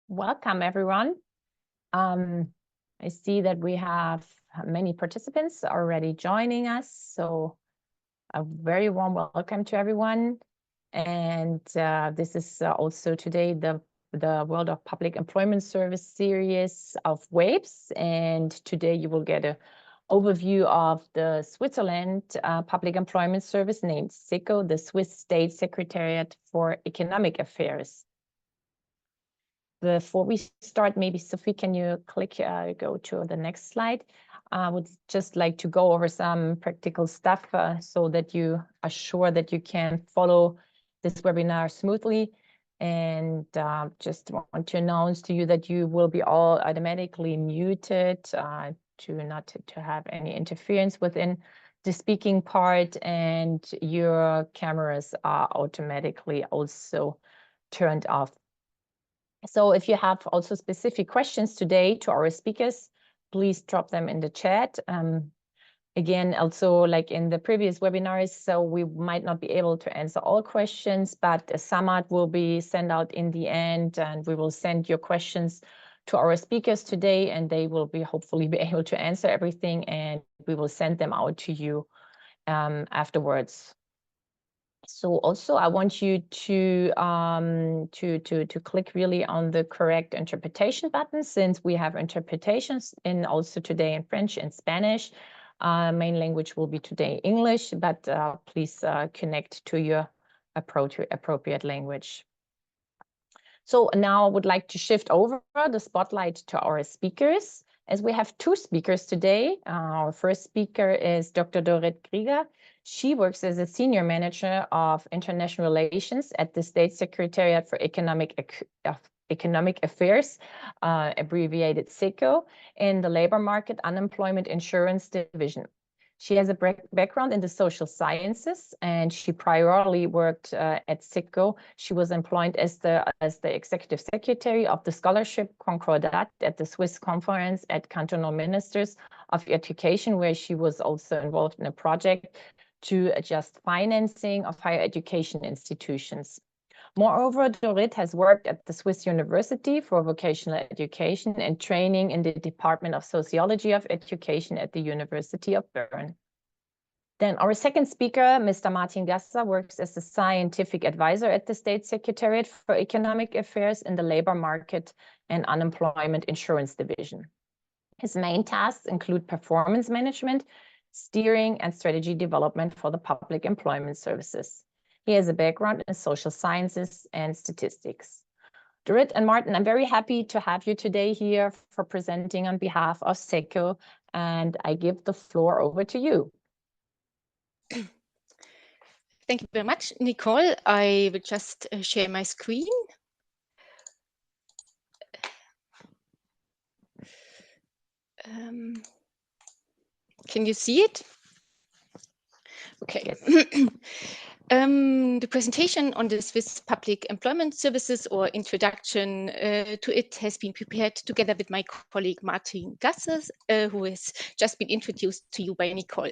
Welcome, everyone. I see that we have many participants already joining us, so a very warm welcome to everyone. And this is also today the World of Public Employment Service series of WAPES. And today you will get an overview of the Switzerland Public Employment Service named SECO, the Swiss State Secretariat for Economic Affairs. Before we start, maybe Sophie, can you go to the next slide? I would just like to go over some practical stuff so that you are sure that you can follow this webinar smoothly. And just want to announce to you that you will be all automatically muted to not to have any interference within the speaking part, and your cameras are automatically also turned off. So if you have also specific questions today to our speakers, please drop them in the chat. Again, also like in the previous webinars, so we might not be able to answer all questions, but a summary will be sent out in the end, and we will send your questions to our speakers today, and they will be hopefully be able to answer everything, and we will send them out to you afterwards. So also I want you to click really on the correct interpretation button, since we have interpretations in also today in French and Spanish. Main language will be today English, but please connect to your appropriate language. So now I would like to shift over the spotlight to our speakers, as we have two speakers today. Our first speaker is Dr. Dorrit Krieger. She works as a senior manager of international relations at the State Secretariat for Economic Affairs, abbreviated SECO, in the Labor Market Unemployment Insurance Division. She has a background in the social sciences, and she priorly worked at SECO. She was employed as the executive secretary of the scholarship concordat at the Swiss Conference at Cantonal Ministers of Education, where she was also involved in a project to adjust financing of higher education institutions. Moreover, Dorrit has worked at the Swiss University for Vocational Education and Training in the Department of Sociology of Education at the University of Bern. Then our second speaker, Mr. Martin Gasser, works as a scientific advisor at the State Secretariat for Economic Affairs in the Labor Market and Unemployment Insurance Division. His main tasks include performance management, steering, and strategy development for the public employment services. He has a background in social sciences and statistics. Dorrit and Martin, I'm very happy to have you today here for presenting on behalf of SECO, and I give the floor over to you. Thank you very much, Nicole. I will just share my screen. Can you see it? Okay. Yes. The presentation on the Swiss Public Employment Services, or introduction to it, has been prepared together with my colleague Martin Gasser, who has just been introduced to you by Nicole.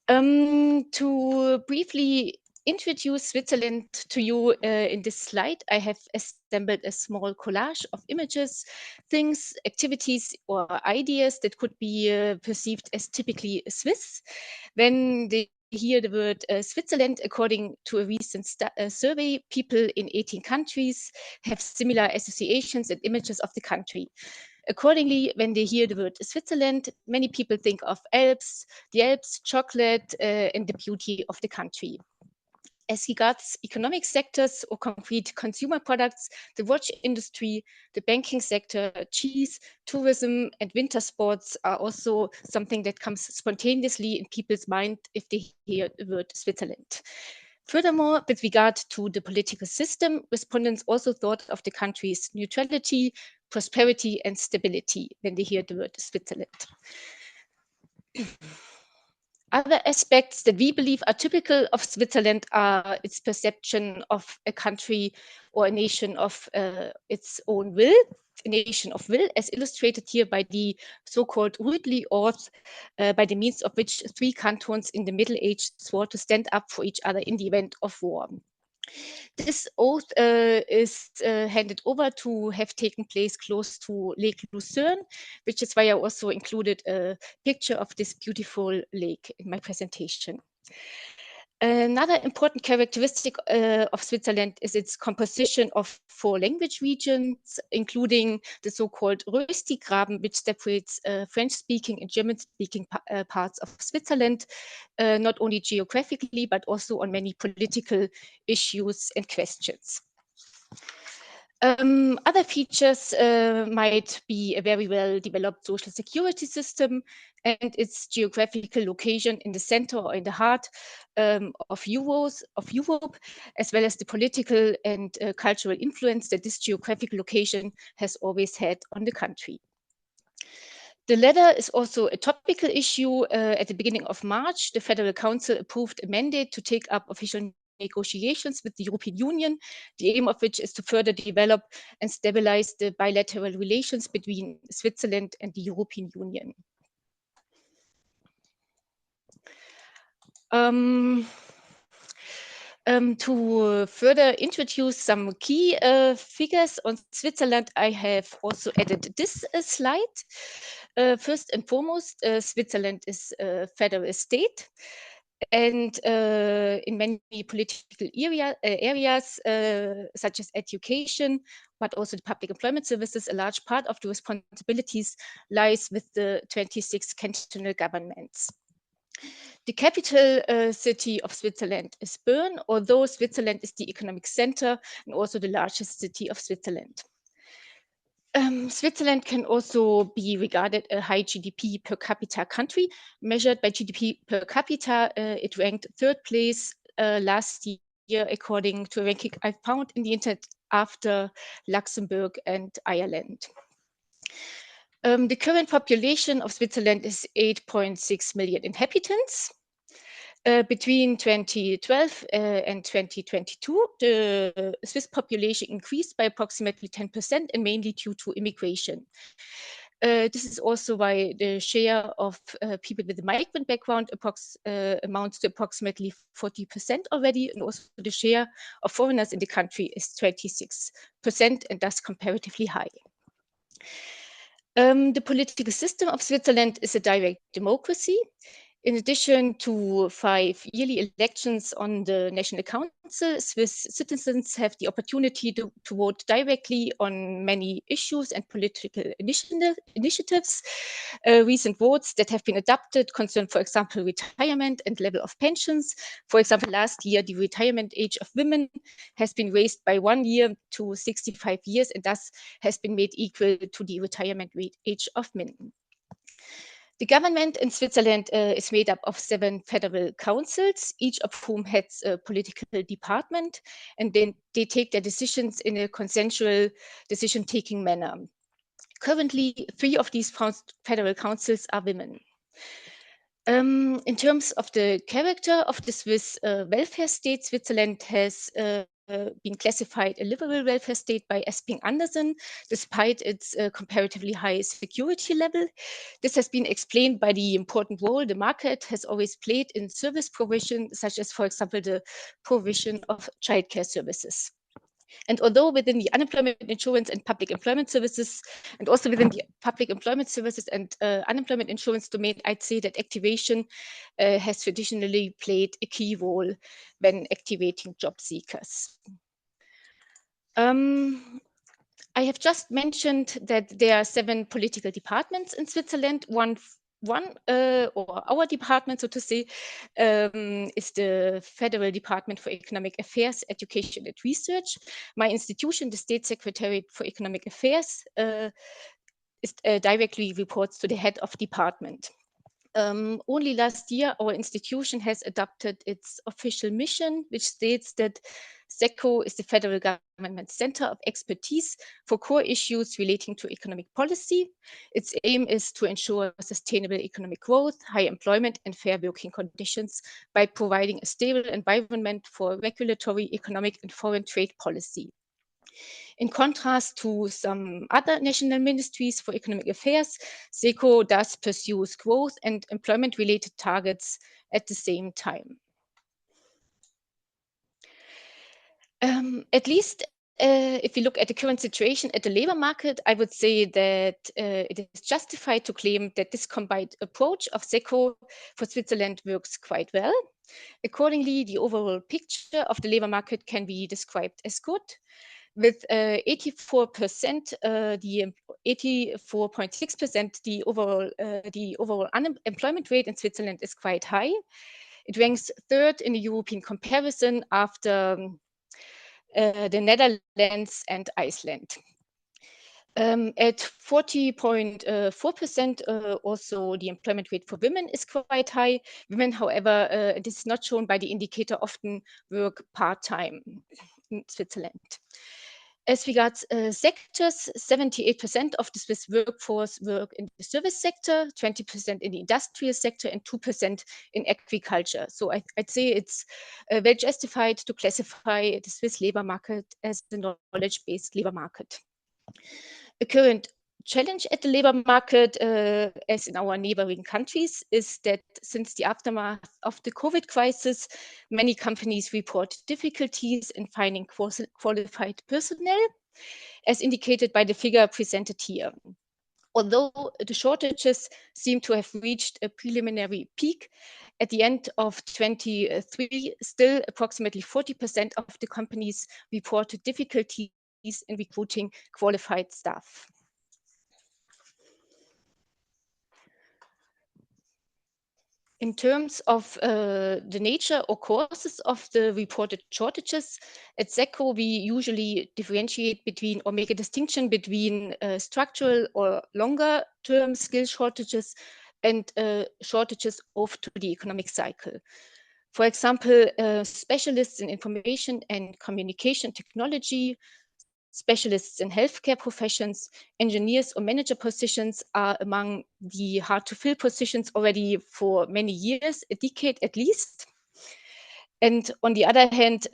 To briefly introduce Switzerland to you in this slide, I have assembled a small collage of images, things, activities, or ideas that could be perceived as typically Swiss. When they hear the word Switzerland, according to a recent survey, people in 18 countries have similar associations and images of the country. Accordingly, when they hear the word Switzerland, many people think of Alps, the Alps, chocolate, and the beauty of the country. As regards economic sectors or concrete consumer products, the watch industry, the banking sector, cheese, tourism, and winter sports are also something that comes spontaneously in people's mind if they hear the word Switzerland. Furthermore, with regard to the political system, respondents also thought of the country's neutrality, prosperity, and stability when they hear the word Switzerland. Other aspects that we believe are typical of Switzerland are its perception of a country or a nation of its own will, a nation of will, as illustrated here by the so-called Rütli Oath, by the means of which 3 cantons in the Middle Age swore to stand up for each other in the event of war. This oath is handed over to have taken place close to Lake Lucerne, which is why I also included a picture of this beautiful lake in my presentation. Another important characteristic of Switzerland is its composition of 4 language regions, including the so-called Röstigraben, which separates French-speaking and German-speaking parts of Switzerland, not only geographically, but also on many political issues and questions. Other features might be a very well developed social security system and its geographical location in the center or in the heart of Europe, as well as the political and cultural influence that this geographic location has always had on the country. The latter is also a topical issue. At the beginning of March, the Federal Council approved a mandate to take up official negotiations with the European Union, the aim of which is to further develop and stabilize the bilateral relations between Switzerland and the European Union. To further introduce some key figures on Switzerland, I have also added this slide. First and foremost, Switzerland is a federal state. And in many political areas, such as education, but also the public employment services, a large part of the responsibilities lies with the 26 cantonal governments. The capital city of Switzerland is Bern, although Switzerland is the economic center and also the largest city of Switzerland. Switzerland can also be regarded a high GDP per capita country. Measured by GDP per capita, it ranked 3rd place last year, according to a ranking I found in the internet, after Luxembourg and Ireland. The current population of Switzerland is 8.6 million inhabitants. Between 2012 and 2022, the Swiss population increased by approximately 10%, and mainly due to immigration. This is also why the share of people with a migrant background amounts to approximately 40% already, and also the share of foreigners in the country is 26%, and thus comparatively high. The political system of Switzerland is a direct democracy. In addition to 5 yearly elections on the National Council, Swiss citizens have the opportunity to vote directly on many issues and political initiatives. Recent votes that have been adopted concern, for example, retirement and level of pensions. For example, last year, the retirement age of women has been raised by 1 year to 65 years, and thus has been made equal to the retirement age of men. The government in Switzerland is made up of 7 federal councils, each of whom heads a political department, and then they take their decisions in a consensual decision-taking manner. Currently, 3 of these federal councils are women. In terms of the character of the Swiss welfare state, Switzerland has been classified a liberal welfare state by Esping Andersen, despite its comparatively high security level. This has been explained by the important role the market has always played in service provision, such as, for example, the provision of childcare services. And although within the unemployment insurance and public employment services, and also within the public employment services and unemployment insurance domain, I'd say that activation has traditionally played a key role when activating job seekers. I have just mentioned that there are 7 political departments in Switzerland. Or our department, so to say, is the Federal Department for Economic Affairs, Education and Research. My institution, the State Secretariat for Economic Affairs, directly reports to the head of department. Only last year, our institution has adopted its official mission, which states that SECO is the federal government center of expertise for core issues relating to economic policy. Its aim is to ensure sustainable economic growth, high employment, and fair working conditions by providing a stable environment for regulatory, economic, and foreign trade policy. In contrast to some other national ministries for economic affairs, SECO thus pursues growth and employment-related targets at the same time. At least if we look at the current situation at the labor market, I would say that it is justified to claim that this combined approach of SECO for Switzerland works quite well. Accordingly, the overall picture of the labor market can be described as good. With 84%, the 84.6%, the overall unemployment rate in Switzerland is quite high. It ranks third in the European comparison after the Netherlands and Iceland. At 40.4%, also the employment rate for women is quite high. Women, however, this is not shown by the indicator, often work part-time in Switzerland. As regards sectors, 78% of the Swiss workforce work in the service sector, 20% in the industrial sector, and 2% in agriculture. So I'd say it's well justified to classify the Swiss labor market as the knowledge-based labor market. A current challenge at the labor market, as in our neighboring countries, is that since the aftermath of the COVID crisis, many companies report difficulties in finding qualified personnel, as indicated by the figure presented here. Although the shortages seem to have reached a preliminary peak at the end of 2023, still approximately 40% of the companies reported difficulties in recruiting qualified staff. In terms of the nature or causes of the reported shortages, at SECO, we usually differentiate between or make a distinction between structural or longer term skill shortages and shortages off to the economic cycle. For example, specialists in information and communication technology, specialists in healthcare professions, engineers or manager positions are among the hard to fill positions already for many years, a decade at least. And on the other hand,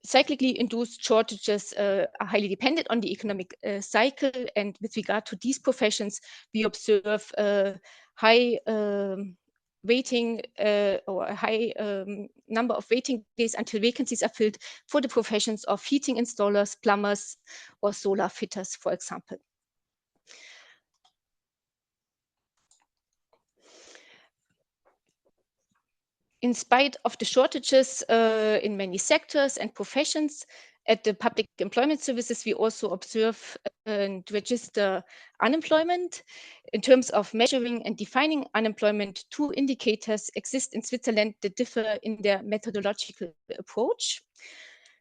cyclically induced shortages are highly dependent on the economic cycle. And with regard to these professions, we observe high waiting or a high number of waiting days until vacancies are filled for the professions of heating installers, plumbers, or solar fitters, for example. In spite of the shortages in many sectors and professions, at the public employment services, we also observe and register unemployment. In terms of measuring and defining unemployment, two indicators exist in Switzerland that differ in their methodological approach.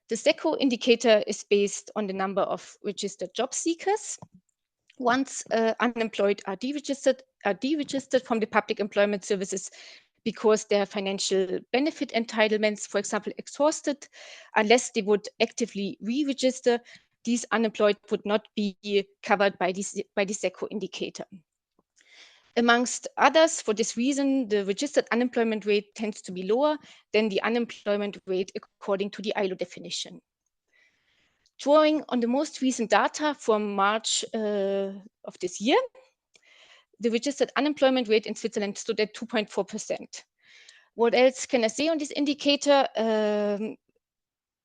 The SECO indicator is based on the number of registered job seekers. Once unemployed are deregistered from the public employment services because their financial benefit entitlements, for example, exhausted, unless they would actively re-register, these unemployed would not be covered by the SECO indicator. Amongst others, for this reason, the registered unemployment rate tends to be lower than the unemployment rate according to the ILO definition. Drawing on the most recent data from March of this year, the registered unemployment rate in Switzerland stood at 2.4%. What else can I say on this indicator?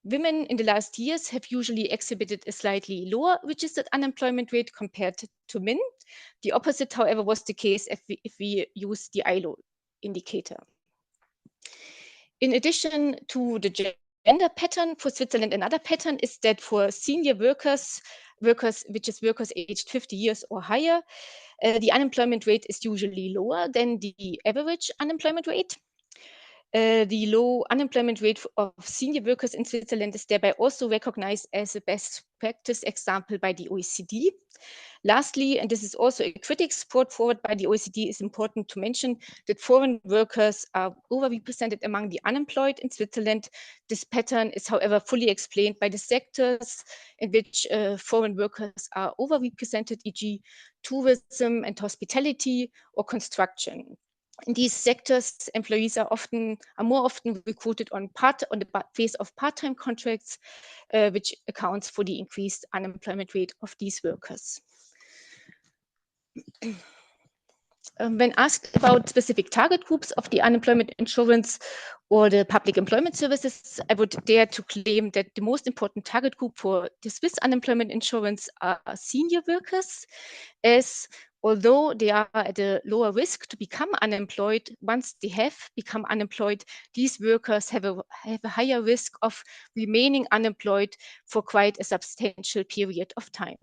Women in the last years have usually exhibited a slightly lower registered unemployment rate compared to men. The opposite, however, was the case if we use the ILO indicator. In addition to the gender pattern for Switzerland, another pattern is that for senior workers aged 50 years or higher, the unemployment rate is usually lower than the average unemployment rate. The low unemployment rate of senior workers in Switzerland is thereby also recognized as a best practice example by the OECD. Lastly, and this is also a critics brought forward by the OECD, is important to mention that foreign workers are overrepresented among the unemployed in Switzerland. This pattern is, however, fully explained by the sectors in which foreign workers are overrepresented, e.g. tourism and hospitality or construction. In these sectors, employees are more often recruited on the base of part-time contracts, which accounts for the increased unemployment rate of these workers. When asked about specific target groups of the unemployment insurance or the public employment services, I would dare to claim that the most important target group for the Swiss unemployment insurance are senior workers, as although they are at a lower risk to become unemployed, once they have become unemployed, these workers have a higher risk of remaining unemployed for quite a substantial period of time.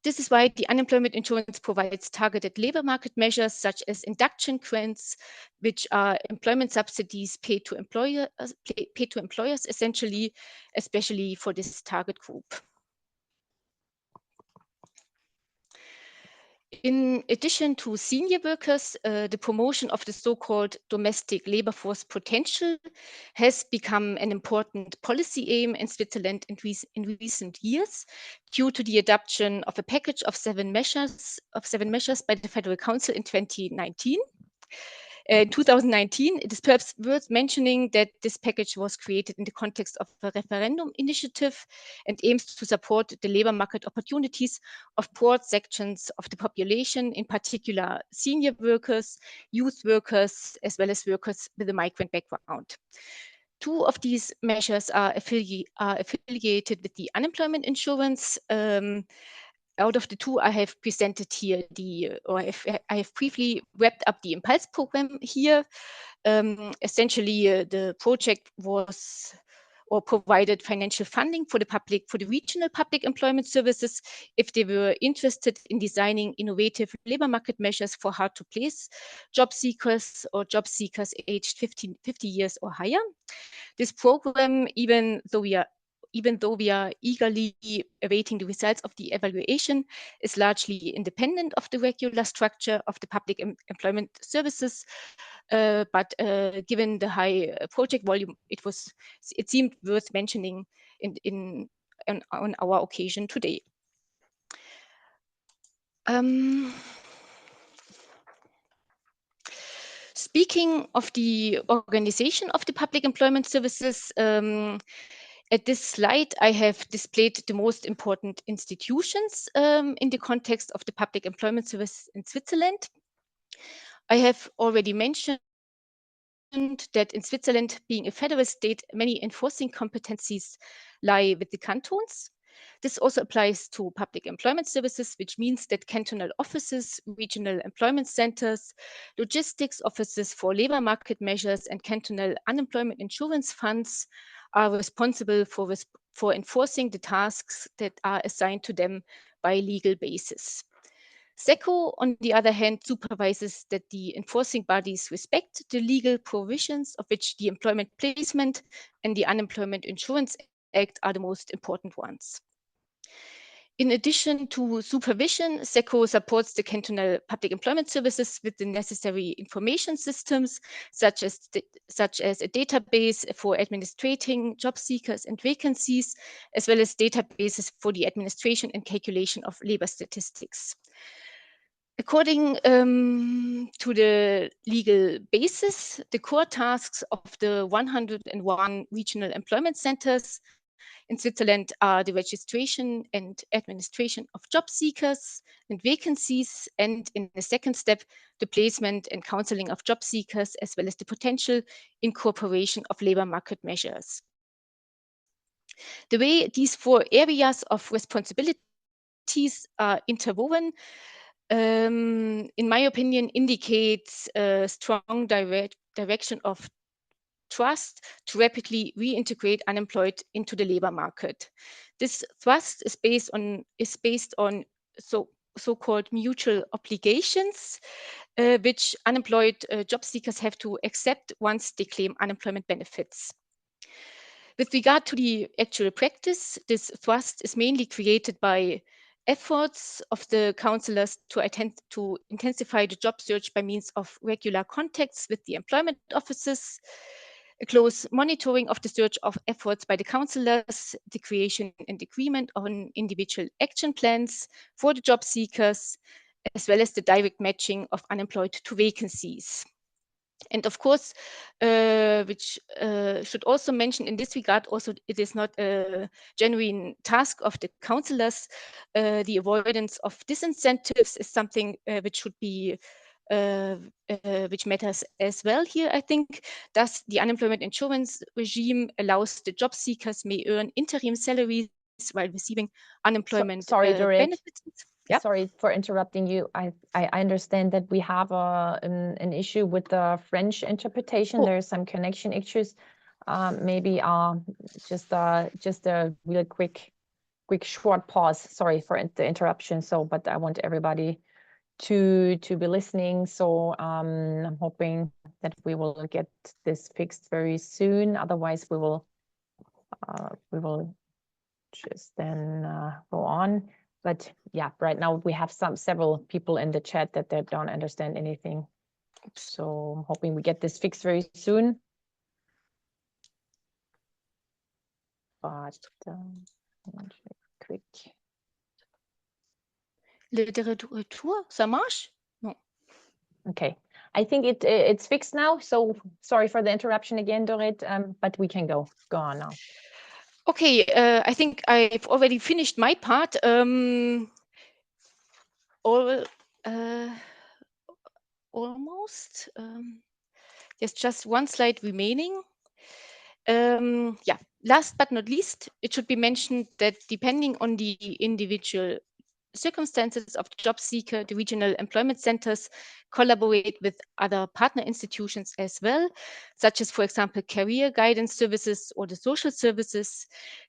This is why the unemployment insurance provides targeted labor market measures such as induction grants, which are employment subsidies paid to employers essentially, especially for this target group. In addition to senior workers, the promotion of the so-called domestic labor force potential has become an important policy aim in Switzerland in recent years due to the adoption of a package of seven measures by the Federal Council in 2019. In 2019, it is perhaps worth mentioning that this package was created in the context of a referendum initiative and aims to support the labor market opportunities of broad sections of the population, in particular senior workers, youth workers, as well as workers with a migrant background. Two of these measures are affiliated with the unemployment insurance. Out of the two, I have presented here I have briefly wrapped up the Impulse program here. Essentially, the project was or provided financial funding for the regional public employment services if they were interested in designing innovative labor market measures for hard to place job seekers or job seekers aged 50 years or higher. This program, even though we are eagerly awaiting the results of the evaluation, is largely independent of the regular structure of the public employment services. But given the high project volume, it seemed worth mentioning on our occasion today. Speaking of the organization of the public employment services, at this slide, I have displayed the most important institutions in the context of the public employment service in Switzerland. I have already mentioned that in Switzerland, being a federal state, many enforcing competencies lie with the cantons. This also applies to public employment services, which means that cantonal offices, regional employment centers, logistics offices for labor market measures, and cantonal unemployment insurance funds are responsible for enforcing the tasks that are assigned to them by legal basis. SECO, on the other hand, supervises that the enforcing bodies respect the legal provisions, of which the Employment Placement and the Unemployment Insurance Act are the most important ones. In addition to supervision, SECO supports the cantonal public employment services with the necessary information systems, such as a database for administrating job seekers and vacancies, as well as databases for the administration and calculation of labor statistics. According to the legal basis, the core tasks of the 101 regional employment centers in Switzerland are the registration and administration of job seekers and vacancies, and in the second step, the placement and counseling of job seekers, as well as the potential incorporation of labor market measures. The way these four areas of responsibilities are interwoven, in my opinion, indicates a strong direction of trust to rapidly reintegrate unemployed into the labor market. This thrust is based on so-called mutual obligations, which unemployed job seekers have to accept once they claim unemployment benefits. With regard to the actual practice, this thrust is mainly created by efforts of the counselors to intensify the job search by means of regular contacts with the employment offices, a close monitoring of the search of efforts by the counselors, the creation and agreement on individual action plans for the job seekers, as well as the direct matching of unemployed to vacancies. And of course, which should also mention in this regard, also it is not a genuine task of the counselors. The avoidance of disincentives is something which should be which matters as well here, I think. Thus, the unemployment insurance regime allows the job seekers may earn interim salaries while receiving unemployment Sorry, Dorit. benefits. Yeah. Sorry for interrupting you. I understand that we have an issue with the French interpretation. Oh. There are some connection issues. Maybe just a real quick short pause. Sorry for the interruption. So, but I want everybody to be listening. So I'm hoping that we will get this fixed very soon. Otherwise, we will just then go on. But yeah, right now we have several people in the chat that they don't understand anything. So I'm hoping we get this fixed very soon. But quick. Literatur, ça marche? No. Okay, I think it's fixed now. So sorry for the interruption again, Dorit, but we can go on now. Okay, I think I've already finished my part. Almost. There's just one slide remaining. Yeah, last but not least, it should be mentioned that depending on the individual circumstances of the job seeker, the regional employment centers collaborate with other partner institutions as well, such as, for example, career guidance services or the social services.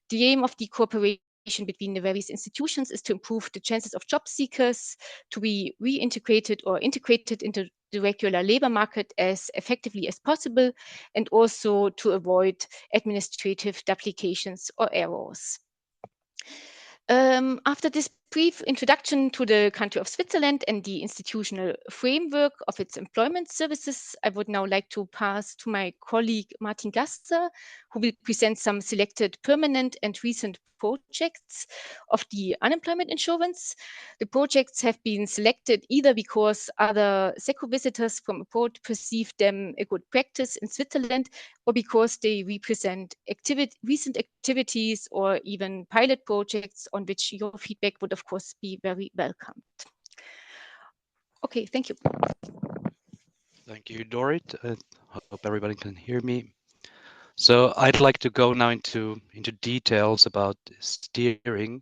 The aim of the cooperation between the various institutions is to improve the chances of job seekers to be reintegrated or integrated into the regular labor market as effectively as possible, and also to avoid administrative duplications or errors. After this brief introduction to the country of Switzerland and the institutional framework of its employment services, I would now like to pass to my colleague Martin Gaster, who will present some selected permanent and recent projects of the unemployment insurance. The projects have been selected either because other SECO visitors from abroad perceive them a good practice in Switzerland, or because they represent recent activities or even pilot projects on which your feedback would, of course, be very welcomed. Okay, thank you. Thank you, Dorit. I hope everybody can hear me. So I'd like to go now into details about steering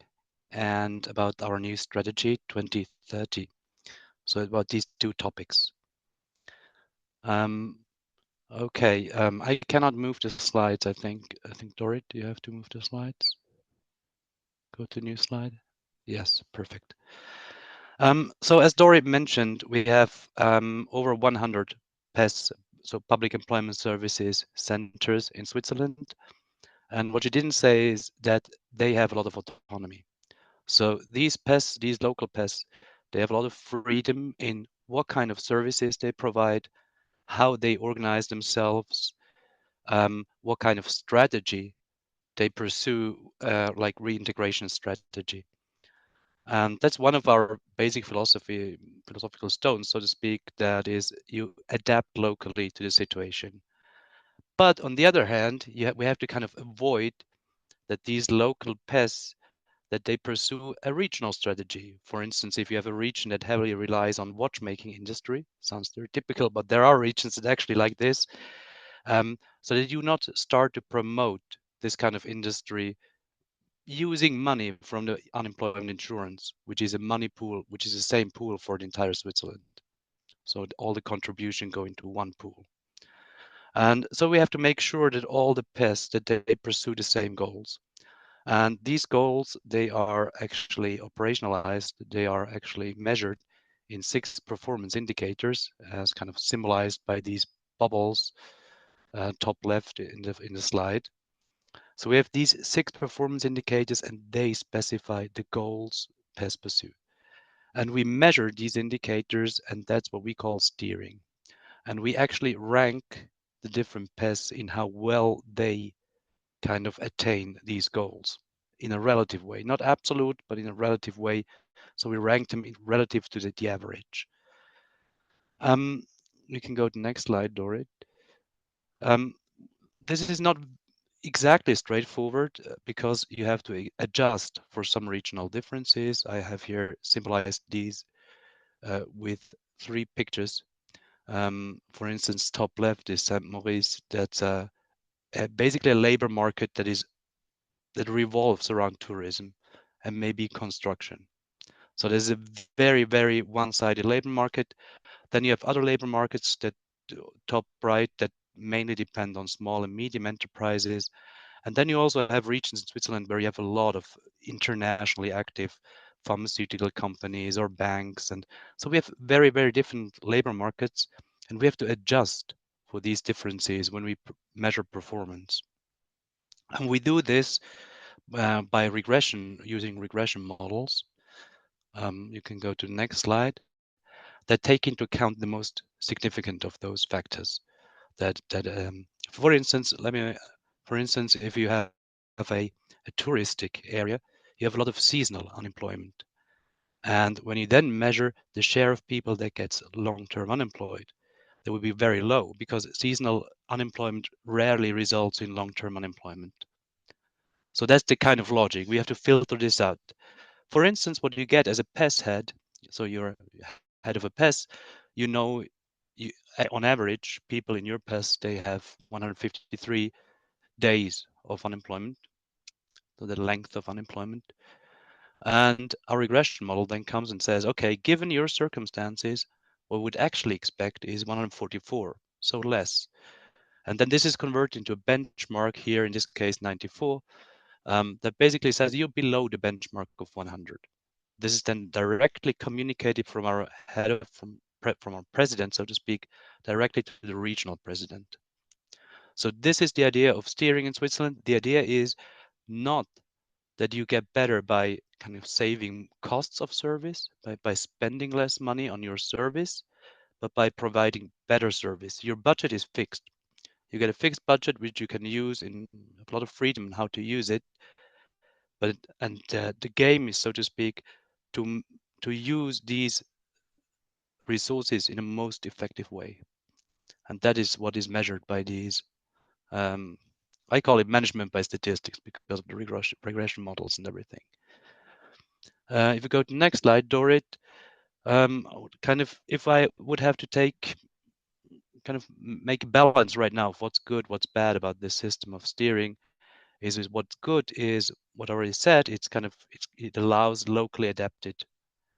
and about our new strategy 2030. So about these two topics. Okay, I cannot move the slides. I think Dorit, you have to move the slides. Go to new slide. Yes, perfect. So as Dorit mentioned, we have over 100 PES, so public employment services centers in Switzerland. And what you didn't say is that they have a lot of autonomy. So these PES, these local PES, they have a lot of freedom in what kind of services they provide, how they organize themselves, what kind of strategy they pursue, like reintegration strategy. And that's one of our basic philosophical stones, so to speak, that is you adapt locally to the situation. But on the other hand, we have to kind of avoid that these local pests that they pursue a regional strategy. For instance, if you have a region that heavily relies on watchmaking industry, sounds very typical, but there are regions that actually like this, so that you not start to promote this kind of industry using money from the unemployment insurance, which is a money pool, which is the same pool for the entire Switzerland. So all the contribution go into one pool. And so we have to make sure that all the pests that they pursue the same goals. And these goals, they are actually operationalized, they are actually measured in 6 performance indicators, as kind of symbolized by these bubbles top left in the slide. So we have these 6 performance indicators, and they specify the goals PES pursue. And we measure these indicators, and that's what we call steering. And we actually rank the different PES in how well they kind of attain these goals in a relative way, not absolute, but in a relative way. So we rank them relative to the average. we can go to the next slide, Dorit. This is not exactly straightforward because you have to adjust for some regional differences. I have here symbolized these with 3 pictures. For instance, top left is Saint Maurice. That's basically a labor market that revolves around tourism and maybe construction. So there's a very, very one-sided labor market. Then you have other labor markets that top right that mainly depend on small and medium enterprises. And then you also have regions in Switzerland where you have a lot of internationally active pharmaceutical companies or banks. And so we have very, very different labor markets, and we have to adjust for these differences when we measure performance. And we do this by using regression models. You can go to the next slide, that take into account the most significant of those factors. For instance, if you have a touristic area, you have a lot of seasonal unemployment. And when you then measure the share of people that gets long-term unemployed, they will be very low because seasonal unemployment rarely results in long-term unemployment. So that's the kind of logic. We have to filter this out. For instance, what you get as a PES head, so you're head of a PES, you know, on average, people in your PES, they have 153 days of unemployment, so the length of unemployment. And our regression model then comes and says, okay, given your circumstances, what we would actually expect is 144, so less. And then this is converted into a benchmark here, in this case 94, that basically says you're below the benchmark of 100. This is then directly communicated from our from our president, so to speak, directly to the regional president. So this is the idea of steering in Switzerland. The idea is not that you get better by kind of saving costs of service, by spending less money on your service, but by providing better service. Your budget is fixed. You get a fixed budget which you can use in a lot of freedom in how to use it. The game is, so to speak, to use these resources in a most effective way, and that is what is measured by these. I call it management by statistics because of the regression models and everything. If you go to the next slide, Dorit, kind of if I would have to make a balance right now of what's good, what's bad about this system of steering, is what's good is what I already said. It allows locally adapted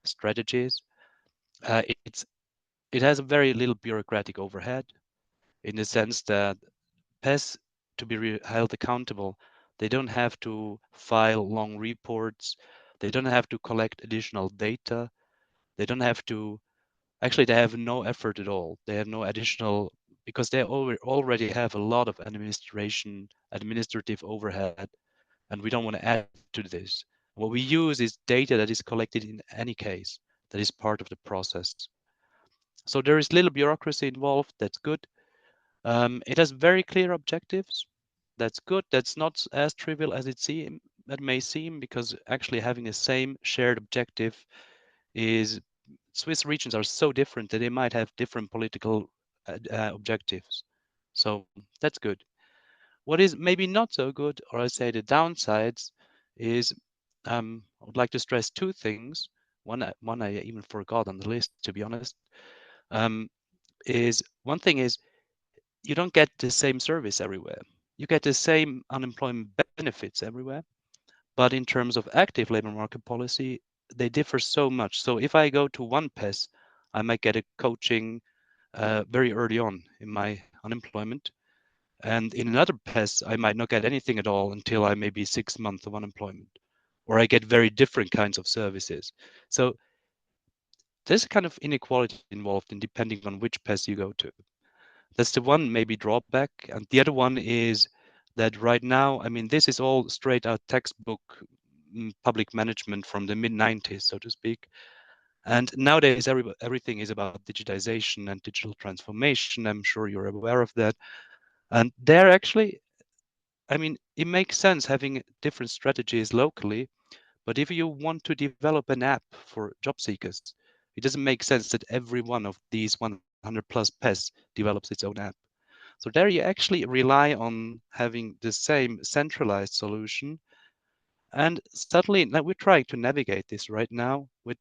strategies. It has a very little bureaucratic overhead in the sense that PES, to be held accountable, they don't have to file long reports. They don't have to collect additional data. They don't have to, actually, they have no effort at all. They have no additional, because they already have a lot of administrative overhead, and we don't want to add to this. What we use is data that is collected in any case, that is part of the process. So there is little bureaucracy involved. That's good. It has very clear objectives. That's good. That's not as trivial as it may seem, because actually having the same shared objective is, Swiss regions are so different that they might have different political objectives. So that's good. What is maybe not so good, or I say the downsides, is I would like to stress 2 things. One I even forgot on the list, to be honest. One thing is you don't get the same service everywhere. You get the same unemployment benefits everywhere, but in terms of active labor market policy, they differ so much. So if I go to one PES, I might get a coaching very early on in my unemployment. And in another PES, I might not get anything at all until I may be 6 months of unemployment, or I get very different kinds of services. So there's a kind of inequality involved in depending on which PES you go to. That's the one maybe drawback. And the other one is that right now, I mean, this is all straight out textbook public management from the mid-90s, so to speak. And nowadays, everything is about digitization and digital transformation. I'm sure you're aware of that. And there actually, I mean, it makes sense having different strategies locally. But if you want to develop an app for job seekers, it doesn't make sense that every one of these 1,000 100 plus PES develops its own app. So there you actually rely on having the same centralized solution. And suddenly, like, we're trying to navigate this right now with,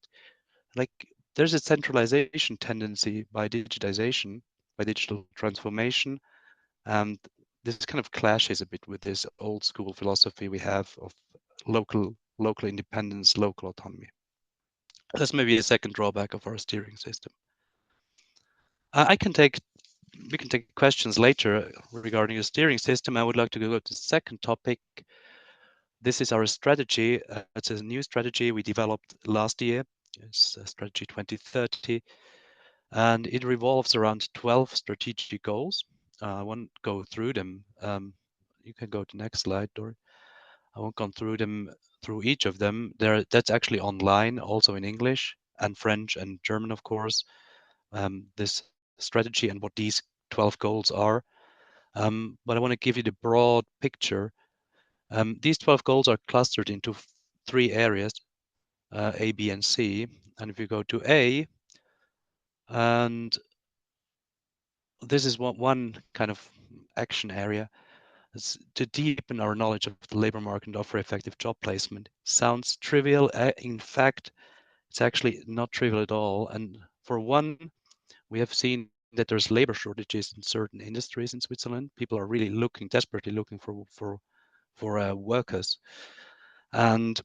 like, there's a centralization tendency by digitization, by digital transformation. And this kind of clashes a bit with this old school philosophy we have of local independence, local autonomy. That's maybe a second drawback of our steering system. We can take questions later regarding the steering system. I would like to go to the second topic. This is our strategy. It's a new strategy we developed last year. It's strategy 2030, and it revolves around 12 strategic goals. I won't go through them. You can go to the next slide, Dory. I won't go through each of them. That's actually online, also in English and French and German, of course. This strategy and what these 12 goals are. But I want to give you the broad picture. These 12 goals are clustered into 3 areas, A, B, and C. And if you go to A, and this is one kind of action area, is to deepen our knowledge of the labor market and offer effective job placement. Sounds trivial. In fact, it's actually not trivial at all. And for one, we have seen that there's labor shortages in certain industries in Switzerland. People are really desperately looking for workers. And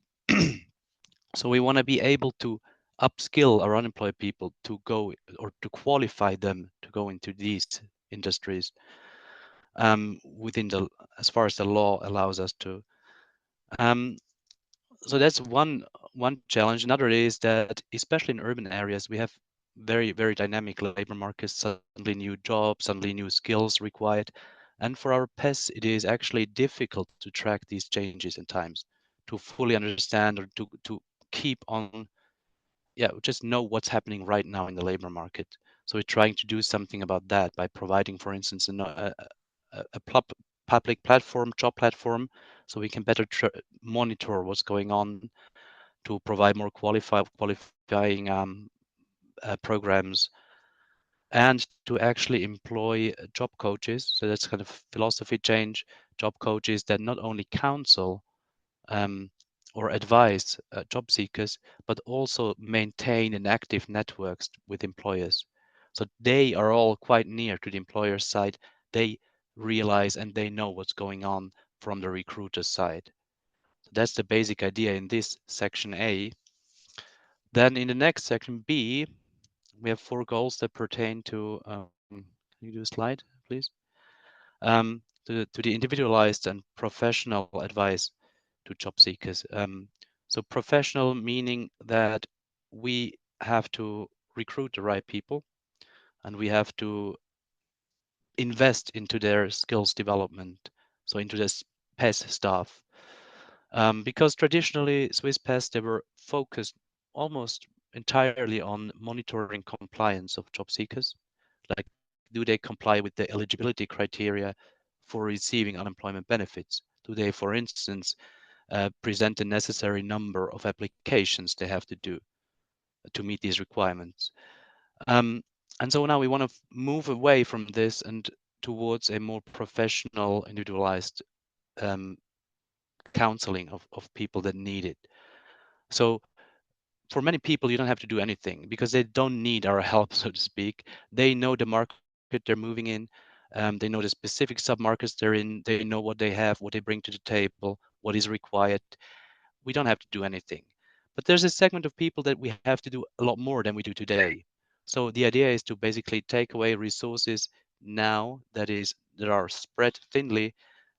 so we want to be able to upskill our unemployed people to go, or to qualify them to go into these industries within as far as the law allows us to. So that's one challenge. Another is that, especially in urban areas, we have very, very dynamic labor markets, suddenly new jobs, suddenly new skills required. And for our PES, it is actually difficult to track these changes in times, to fully understand, or to keep on, just know what's happening right now in the labor market. So we're trying to do something about that by providing, for instance, a public platform, job platform, so we can better monitor what's going on, to provide more qualifying programs, and to actually employ job coaches. So that's kind of philosophy change. Job coaches that not only counsel or advise job seekers, but also maintain an active networks with employers. So they are all quite near to the employer side. They realize and they know what's going on from the recruiter side. So that's the basic idea in this section A. Then in the next section B, we have 4 goals that pertain to, can you do a slide, please? To the individualized and professional advice to job seekers. So professional meaning that we have to recruit the right people, and we have to invest into their skills development, so into this PES staff. Because traditionally Swiss PES, they were focused almost entirely on monitoring compliance of job seekers. Like, do they comply with the eligibility criteria for receiving unemployment benefits? Do they, for instance, present the necessary number of applications they have to do to meet these requirements? And so now we want to move away from this and towards a more professional, individualized counseling of people that need it. So for many people, you don't have to do anything because they don't need our help, so to speak. They know the market they're moving in. They know the specific sub-markets they're in. They know what they have, what they bring to the table, what is required. We don't have to do anything. But there's a segment of people that we have to do a lot more than we do today. So the idea is to basically take away resources now that are spread thinly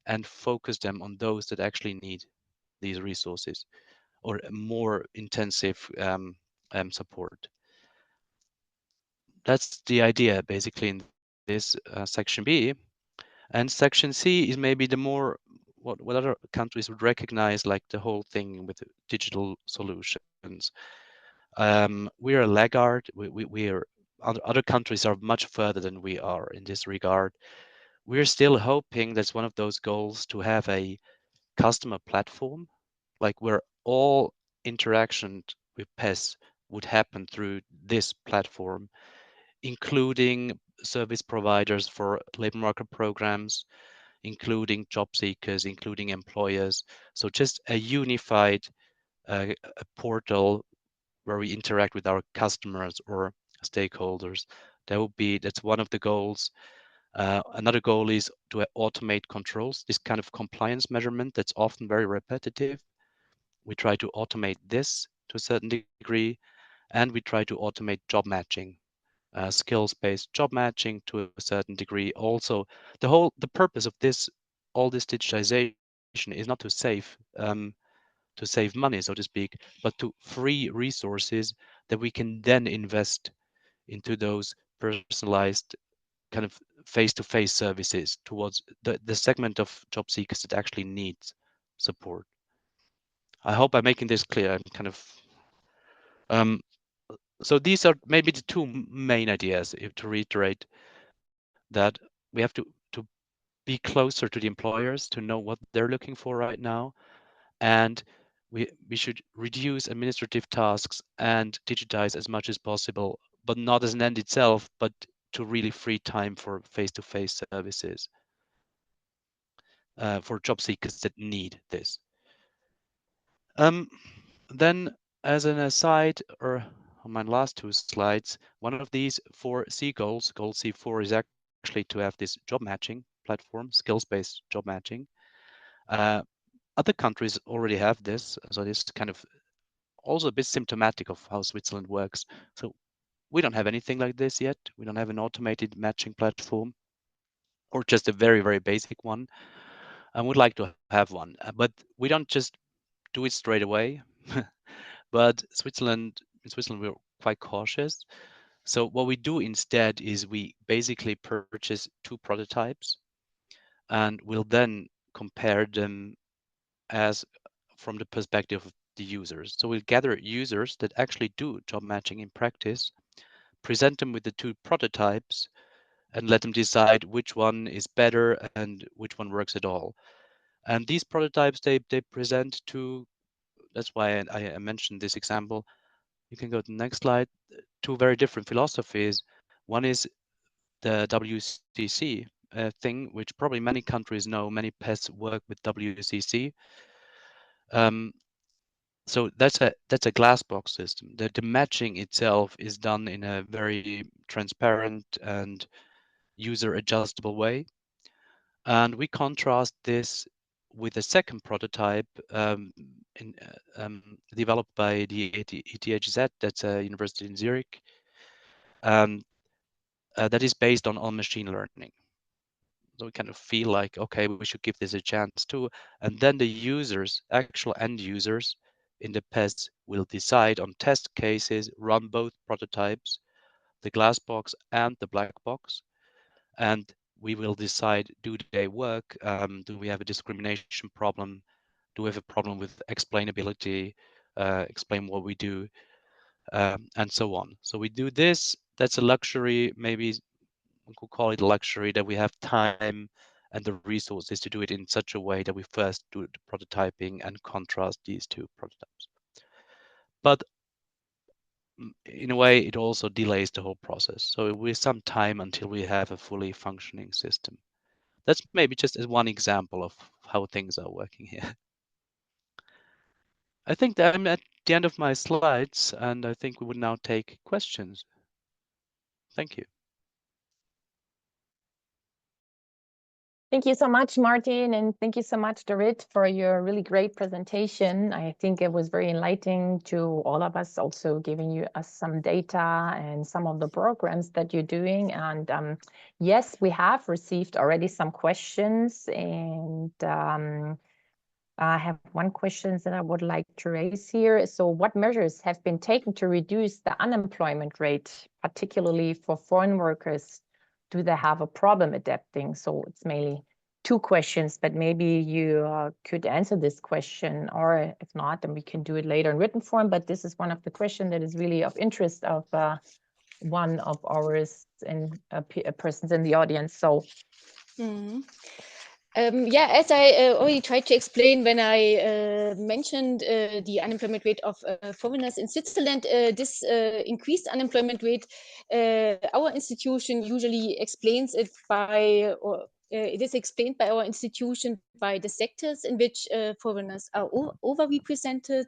and focus them on those that actually need these resources or more intensive support. That's the idea basically in this section B. And section C is maybe the more what other countries would recognize, like the whole thing with digital solutions. We're a laggard. We are, other countries are much further than we are in this regard. We're still hoping that's one of those goals, to have a customer platform, like where all interaction with PES would happen through this platform. including service providers for labor market programs, including job seekers, including employers. So just a unified a portal where we interact with our customers or stakeholders. That's one of the goals. Another goal is to automate controls, this kind of compliance measurement that's often very repetitive. We try to automate this to a certain degree, and we try to automate job matching, skills-based job matching to a certain degree. Also, the purpose of all this digitization is not to save money, so to speak, but to free resources that we can then invest into those personalized kind of face-to-face services towards the segment of job seekers that actually needs support. I hope I'm making this clear. I'm kind of so these are maybe the two main ideas, if to reiterate, that we have to be closer to the employers to know what they're looking for right now, and we should reduce administrative tasks and digitize as much as possible, but not as an end itself, but to really free time for face-to-face services for job seekers that need this. Then, as an aside, or on my last two slides, one of these 4 C goals, goal C4, is actually to have this job matching platform, skills-based job matching. Other countries already have this, so this is kind of also a bit symptomatic of how Switzerland works. So we don't have anything like this yet. We don't have an automated matching platform, or just a very, very basic one. I would like to have one, but we don't just do it straight away. But in Switzerland, we're quite cautious. So what we do instead is we basically purchase 2 prototypes, and we'll then compare them as from the perspective of the users. So we'll gather users that actually do job matching in practice, present them with the 2 prototypes, and let them decide which one is better and which one works at all. And these prototypes, they present to, that's why I mentioned this example. You can go to the next slide. 2 very different philosophies. One is the WCC thing, which probably many countries know. Many PES work with WCC. So that's a glass box system. The matching itself is done in a very transparent and user adjustable way. And we contrast this with a second prototype developed by the ETHZ, that's a university in Zurich, that is based on machine learning. So we kind of feel like, okay, we should give this a chance too. And then the users, actual end users in the PES, will decide on test cases, run both prototypes, the glass box and the black box. And we will decide, do they work? Do we have a discrimination problem? Do we have a problem with explainability? Explain what we do, and so on. So we do this. That's a luxury. Maybe we could call it a luxury, that we have time and the resources to do it in such a way that we first do the prototyping and contrast these 2 prototypes. But in a way, it also delays the whole process. So with some time until we have a fully functioning system. That's maybe just as one example of how things are working here. I think that I'm at the end of my slides, and I think we would now take questions. Thank you. Thank you so much, Martin, and thank you so much, Dorit, for your really great presentation. I think it was very enlightening to all of us, also giving us some data and some of the programs that you're doing. And yes, we have received already some questions, and I have one question that I would like to raise here. So what measures have been taken to reduce the unemployment rate, particularly for foreign workers? Do they have a problem adapting? So it's mainly 2 questions, but maybe you could answer this question, or if not, then we can do it later in written form. But this is one of the questions that is really of interest of one of ours and persons in the audience. So. Yeah, as I already tried to explain when I mentioned the unemployment rate of foreigners in Switzerland, this increased unemployment rate, our institution usually explains it by, or it is explained by our institution by the sectors in which foreigners are overrepresented.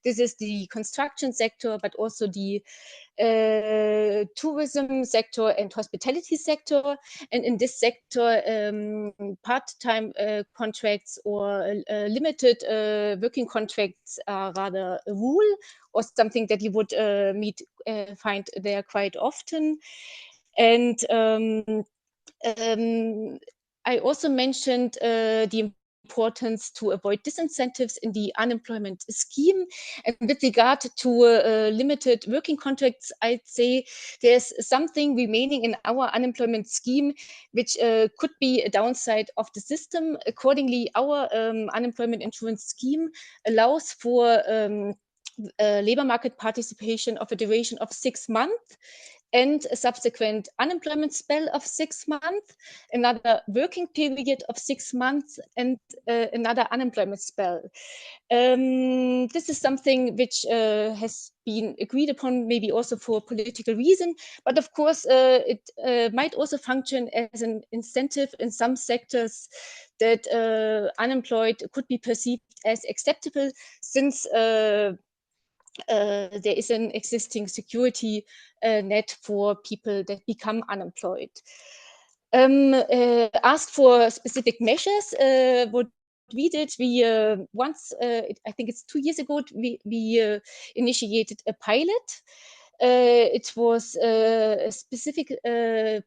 This is the construction sector, but also the tourism sector and hospitality sector. And in this sector, part-time contracts or limited working contracts are rather a rule, or something that you would find there quite often. And I also mentioned the importance to avoid disincentives in the unemployment scheme. And with regard to limited working contracts, I'd say there's something remaining in our unemployment scheme which could be a downside of the system. Accordingly, our unemployment insurance scheme allows for labor market participation of a duration of 6 months and a subsequent unemployment spell of 6 months, another working period of 6 months, and another unemployment spell. This is something which has been agreed upon, maybe also for political reason, but of course it might also function as an incentive in some sectors that unemployed could be perceived as acceptable, since there is an existing security net for people that become unemployed. Asked for specific measures, what we did, we once, I think it's 2 years ago, we initiated a pilot. It was a specific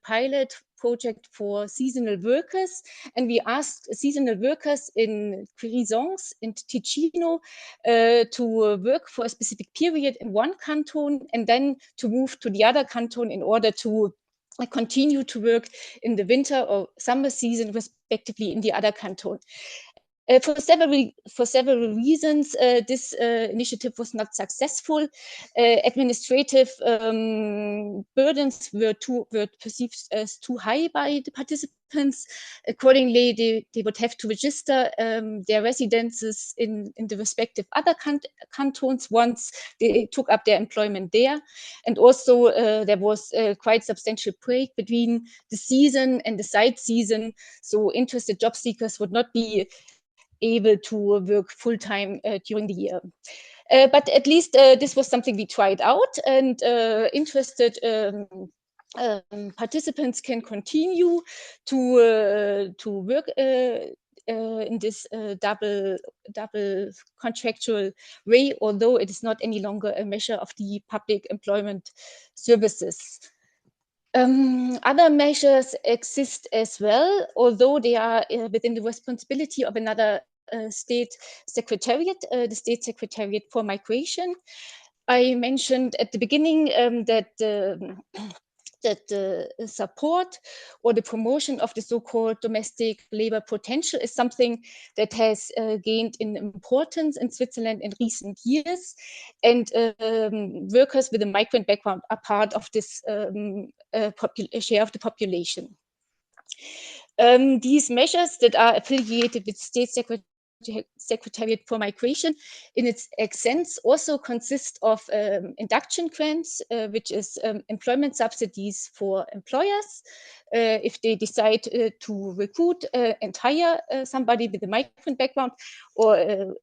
pilot project for seasonal workers, and we asked seasonal workers in Grisons and Ticino to work for a specific period in one canton and then to move to the other canton in order to continue to work in the winter or summer season, respectively, in the other canton. For several reasons, this initiative was not successful. Administrative burdens were perceived as too high by the participants. Accordingly, they would have to register their residences in the respective other cantons once they took up their employment there. And also, there was a quite substantial break between the season and the side season. So interested job seekers would not be able to work full-time during the year. But at least this was something we tried out, and interested participants can continue to work in this double contractual way, although it is not any longer a measure of the public employment services. Other measures exist as well, although they are within the responsibility of another state secretariat, the State Secretariat for Migration. I mentioned at the beginning that the support or the promotion of the so-called domestic labor potential is something that has gained in importance in Switzerland in recent years. And workers with a migrant background are part of this share of the population. These measures that are affiliated with State Secretariat for Migration in its essence also consist of induction grants, which is employment subsidies for employers if they decide to recruit and hire somebody with a migrant background or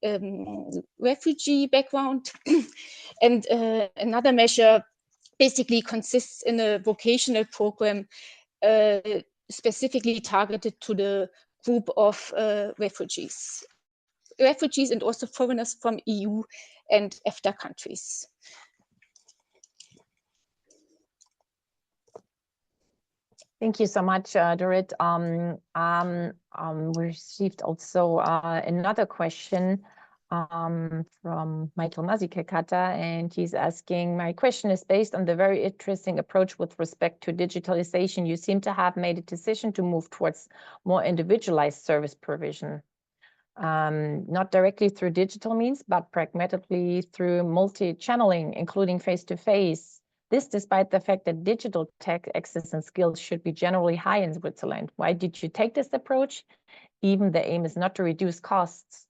refugee background. And another measure basically consists in a vocational program specifically targeted to the group of refugees and also foreigners from EU and EFTA countries. Thank you so much, Dorit. We received also another question from Michael Mazikekata, and he's asking, my question is based on the very interesting approach with respect to digitalization. You seem to have made a decision to move towards more individualized service provision. Not directly through digital means, but pragmatically through multi-channeling, including face-to-face. This despite the fact that digital tech access and skills should be generally high in Switzerland. Why did you take this approach? even the aim is not to reduce costs?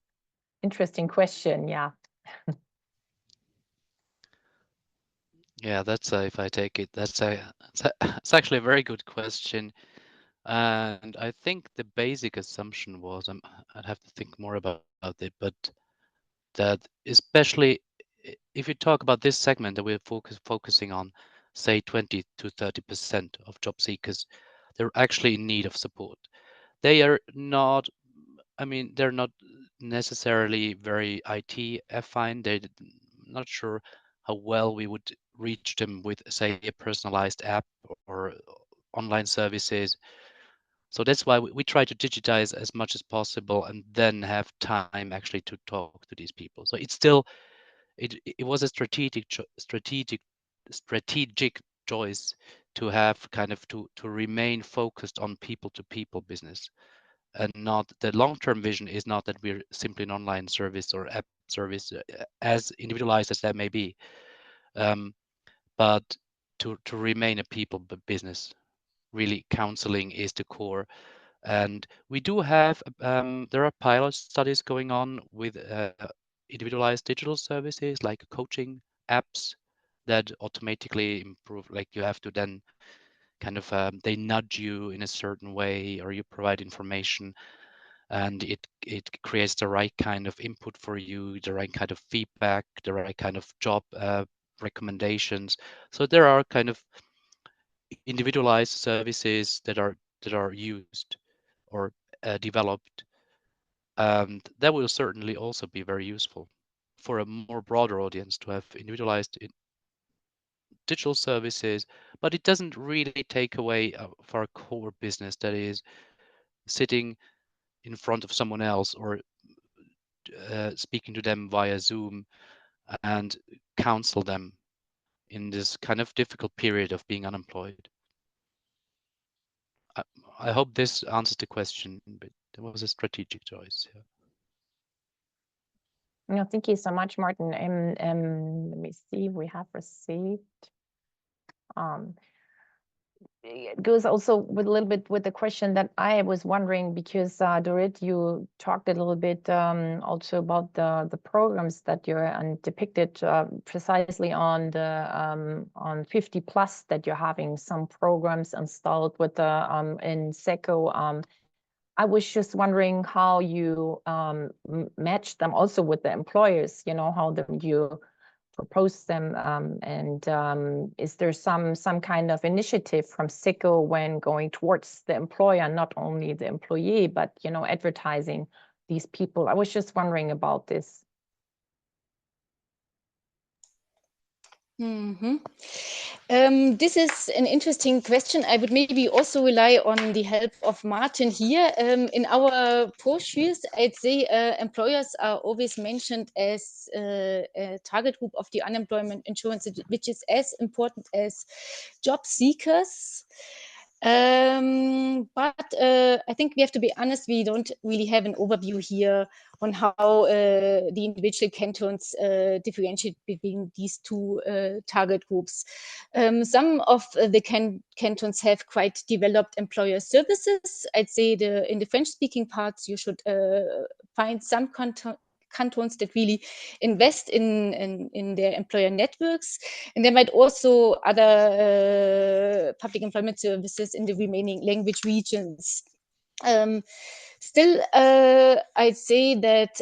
Interesting question, yeah. Yeah, that's if I take it, it's actually a very good question, and I think the basic assumption was I'd have to think more about it, but that especially if you talk about this segment that we're focusing on, say 20 to 30% of job seekers, they're actually in need of support. They are not, I mean, they're not necessarily very IT affine. They're not sure how well we would reach them with, say, a personalized app or online services. So that's why we try to digitize as much as possible and then have time actually to talk to these people. So it's still, it was a strategic choice to have kind of to remain focused on people to people business, and not the long-term vision is not that we're simply an online service or app service, as individualized as that may be, but to remain a people business. Really, counseling is the core, and we do have there are pilot studies going on with individualized digital services like coaching apps that automatically improve. Like you have to then kind of they nudge you in a certain way, or you provide information and it creates the right kind of input for you, the right kind of feedback, the right kind of job recommendations. So there are kind of individualized services that are used or developed, and that will certainly also be very useful for a more broader audience to have individualized digital services, but it doesn't really take away for our core business, that is sitting in front of someone else or speaking to them via Zoom and counsel them in this kind of difficult period of being unemployed. I hope this answers the question, but it was a strategic choice. Yeah. No, thank you so much, Martin. Let me see, we have received. It goes also with a little bit with the question that I was wondering, because Dorit, you talked a little bit also about the programs that you're depicted precisely on the on 50 plus that you're having some programs installed with the in SECO. I was just wondering how you match them also with the employers, you know, how you propose them, and is there some kind of initiative from SECO when going towards the employer, not only the employee, but, you know, advertising these people? I was just wondering about this. This is an interesting question. I would maybe also rely on the help of Martin here. In our brochures, I'd say employers are always mentioned as a target group of the unemployment insurance, which is as important as job seekers. But I think we have to be honest, we don't really have an overview here on how the individual cantons differentiate between these two target groups. Some of the cantons have quite developed employer services. I'd say in the French-speaking parts, you should find some cantons that really invest in their employer networks, and there might also other public employment services in the remaining language regions. Still, I'd say that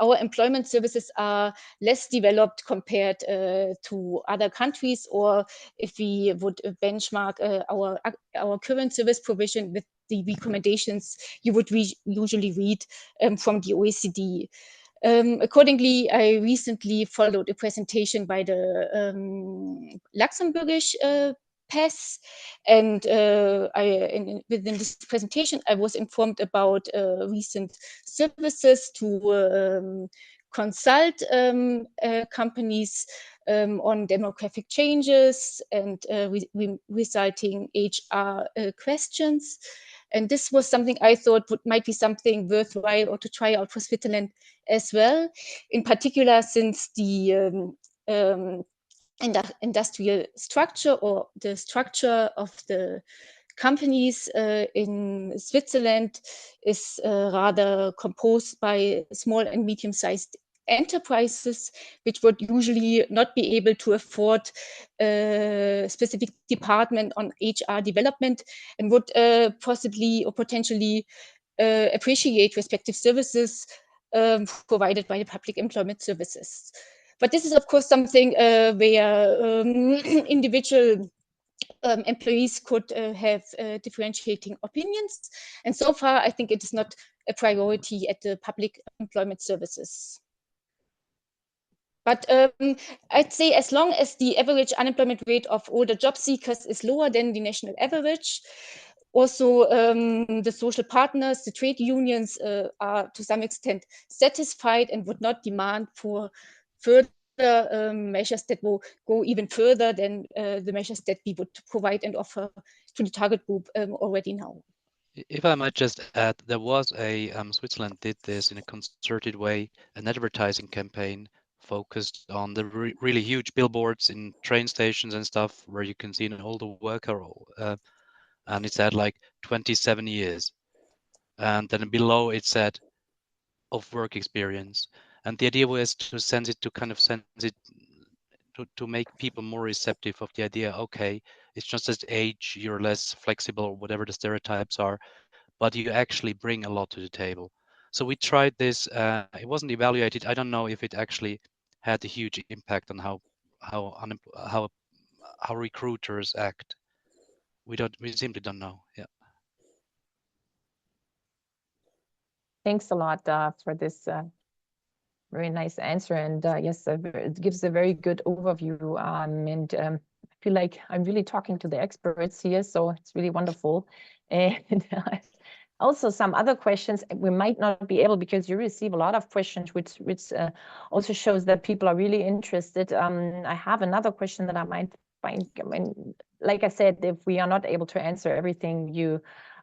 our employment services are less developed compared to other countries, or if we would benchmark our current service provision with the recommendations you would usually read from the OECD. Accordingly, I recently followed a presentation by the Luxembourgish PES, and within this presentation, I was informed about recent services to consult companies on demographic changes and resulting HR questions. And this was something I thought might be something worthwhile or to try out for Switzerland as well, in particular since the industrial structure or the structure of the companies in Switzerland is rather composed by small and medium-sized enterprises, which would usually not be able to afford a specific department on HR development and would possibly or potentially appreciate respective services provided by the public employment services. But this is, of course, something where individual employees could have differentiating opinions. And so far, I think it is not a priority at the public employment services. But I'd say as long as the average unemployment rate of older job seekers is lower than the national average, also the social partners, the trade unions are to some extent satisfied and would not demand for further measures that will go even further than the measures that we would provide and offer to the target group already now. If I might just add, there was a Switzerland did this in a concerted way, an advertising campaign focused on the really huge billboards in train stations and stuff where you can see an older worker, and it said like 27 years, and then below it said of work experience, and the idea was to sense it to make people more receptive of the idea. Okay, it's just as age, you're less flexible or whatever the stereotypes are, but you actually bring a lot to the table. So we tried this. It wasn't evaluated. I don't know if it actually had a huge impact on how recruiters act. We simply don't know. Yeah. Thanks a lot for this very nice answer. And yes, it gives a very good overview. And I feel like I'm really talking to the experts here, so it's really wonderful. And also some other questions we might not be able, because you receive a lot of questions, which also shows that people are really interested. I have another question that I might find. I mean, like I said, if we are not able to answer everything,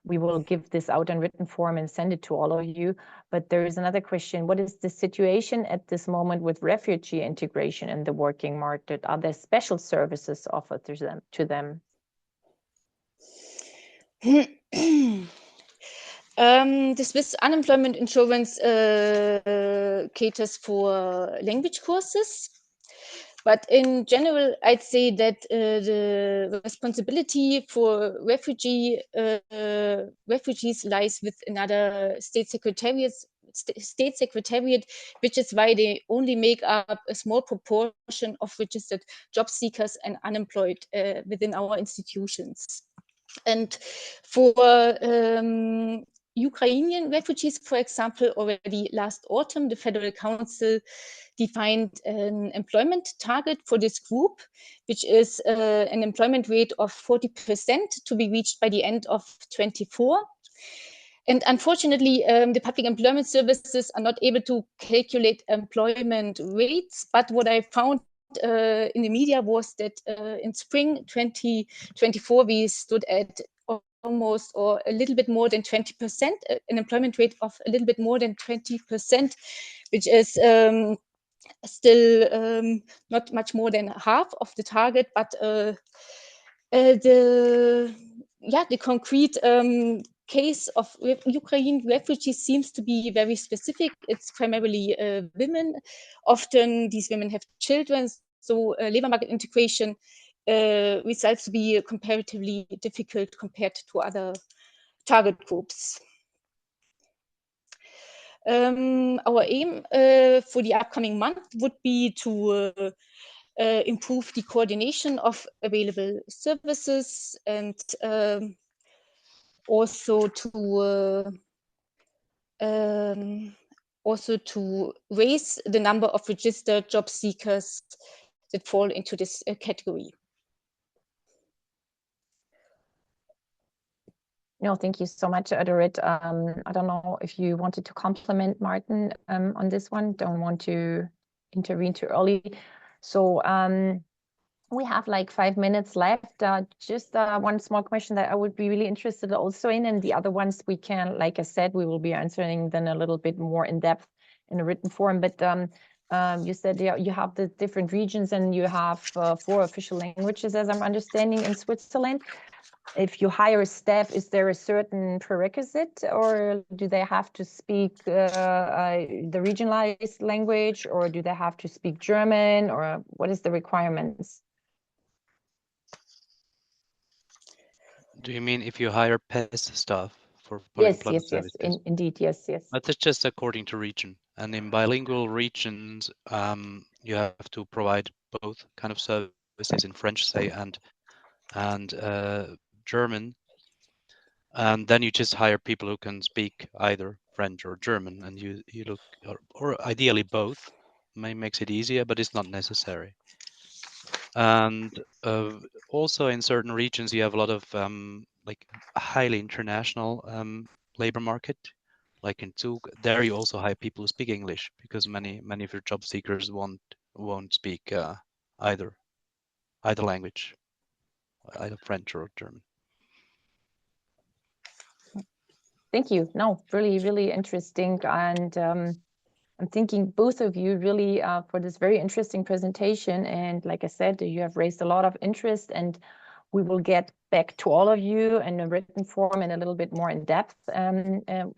we will give this out in written form and send it to all of you. But there is another question. What is the situation at this moment with refugee integration in the working market? Are there special services offered to them? The Swiss unemployment insurance caters for language courses. But in general, I'd say that the responsibility for refugees lies with another state secretariat, which is why they only make up a small proportion of registered job seekers and unemployed within our institutions. And for Ukrainian refugees, for example, already last autumn, the Federal Council defined an employment target for this group, which is an employment rate of 40% to be reached by the end of 2024. And unfortunately, the public employment services are not able to calculate employment rates. But what I found in the media was that in spring 2024, we stood at almost or a little bit more than 20%, an employment rate of a little bit more than 20%, which is still not much more than half of the target. But the concrete case of Ukraine refugees seems to be very specific. It's primarily women. Often these women have children, so labor market integration results to be comparatively difficult compared to other target groups. Our aim for the upcoming month would be to improve the coordination of available services and also to raise the number of registered job seekers that fall into this category. No, thank you so much, Dorit. I don't know if you wanted to compliment Martin on this one. Don't want to intervene too early. So we have like 5 minutes left. Just one small question that I would be really interested also in, and the other ones we can, like I said, we will be answering then a little bit more in depth in a written form. But You said you have the different regions and you have 4 official languages, as I'm understanding, in Switzerland. If you hire staff, is there a certain prerequisite, or do they have to speak the regionalized language, or do they have to speak German, or what is the requirements? Do you mean if you hire PES staff for public employment services? Indeed, yes. That's just according to region. And in bilingual regions, you have to provide both kind of services in French, say, and German. And then you just hire people who can speak either French or German, and you look, or ideally both. Makes it easier, but it's not necessary. And also in certain regions, you have a lot of like highly international labor market. Like in Zug, there you also hire people who speak English, because many of your job seekers won't speak either language, either French or German. Thank you. No, really, really interesting. And I'm thanking both of you really for this very interesting presentation. And like I said, you have raised a lot of interest, and we will get back to all of you in a written form and a little bit more in depth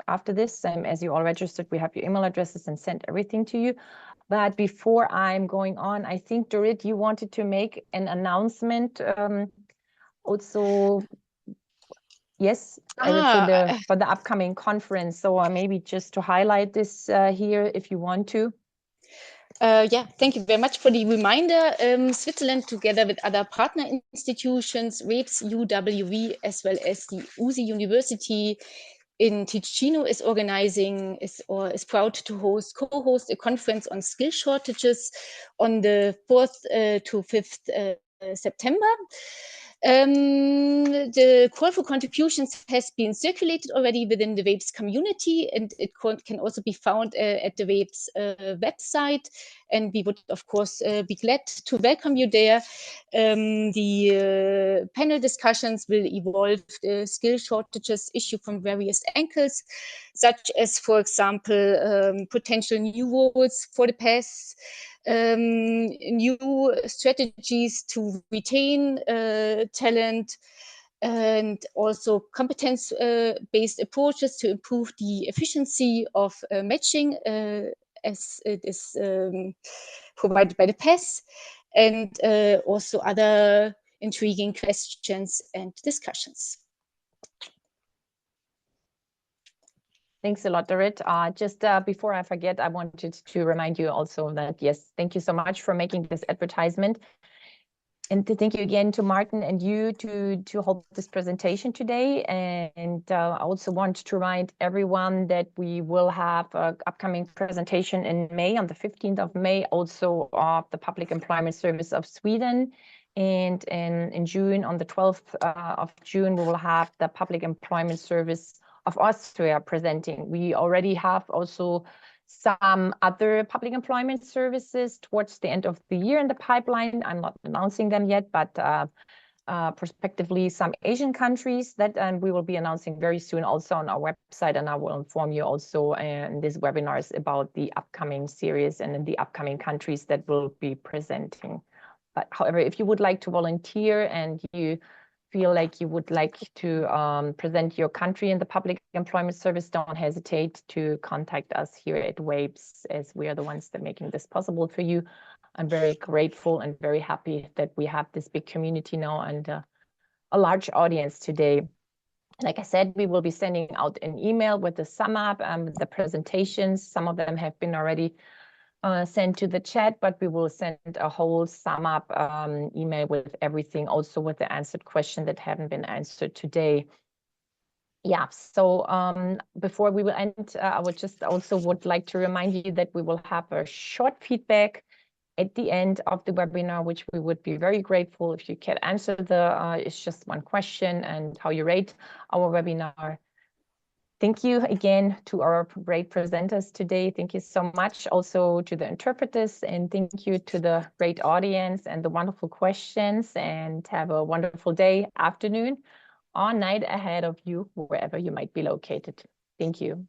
after this. As you all registered, we have your email addresses and sent everything to you. But before I'm going on, I think, Dorit, you wanted to make an announcement also. Yes, for the upcoming conference. So maybe just to highlight this here, if you want to. Yeah, thank you very much for the reminder. Switzerland, together with other partner institutions, WEBS, UWV, as well as the USI University in Ticino, is proud to co-host a conference on skill shortages on the 4th to 5th September. The call for contributions has been circulated already within the WEBS community, and it can also be found at the WEBS website. And we would, of course, be glad to welcome you there. The panel discussions will evolve the skill shortages issue from various angles, such as, for example, potential new roles for the PES, new strategies to retain talent, and also competence-based approaches to improve the efficiency of matching as it is provided by the PES, and also other intriguing questions and discussions. Thanks a lot, Dorit. Just before I forget, I wanted to remind you also that, yes, thank you so much for making this advertisement. And thank you again to Martin and you to hold this presentation today. And I also want to remind everyone that we will have an upcoming presentation in May, on the 15th of May, also of the Public Employment Service of Sweden. And in June, on the 12th of June, we will have the Public Employment Service of Austria presenting. We already have also some other public employment services towards the end of the year in the pipeline. I'm not announcing them yet, but prospectively some Asian countries that we will be announcing very soon also on our website, and I will inform you also in these webinars about the upcoming series and in the upcoming countries that will be presenting. But however, if you would like to volunteer and you feel like you would like to present your country in the Public Employment Service, don't hesitate to contact us here at WEBS, as we are the ones that are making this possible for you. I'm very grateful and very happy that we have this big community now and a large audience today. Like I said, we will be sending out an email with the sum up, the presentations. Some of them have been already sent to the chat, but we will send a whole sum up email with everything, also with the answered question that haven't been answered today. Yeah, so before we will end, I would just also like to remind you that we will have a short feedback at the end of the webinar, which we would be very grateful if you can answer it's just one question and how you rate our webinar. Thank you again to our great presenters today. Thank you so much also to the interpreters, and thank you to the great audience and the wonderful questions, and have a wonderful day, afternoon, or night ahead of you, wherever you might be located. Thank you.